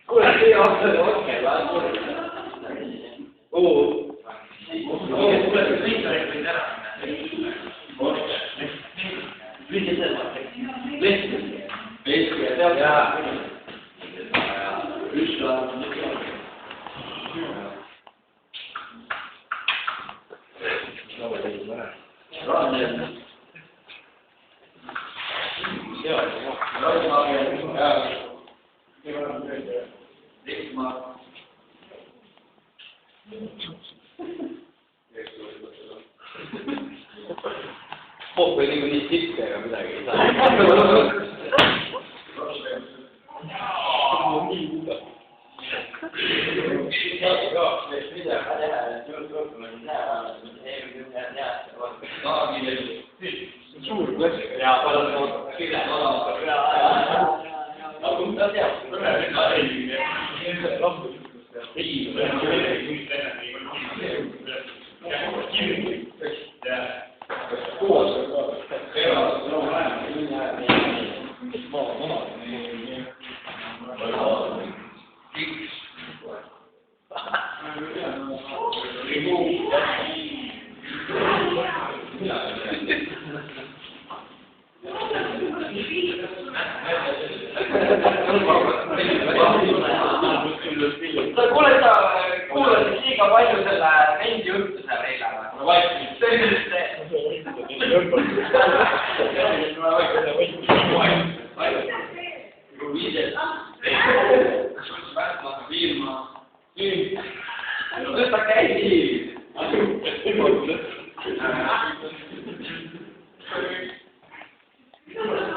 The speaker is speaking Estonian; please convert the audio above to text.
kuule, see aasta on okei, vaata. Pohv või nii tippe ega midagi ei saa. Suur klassika. Jaa, palun. Kuule, sa kuulasid liiga palju selle vendi juttu seal eile või?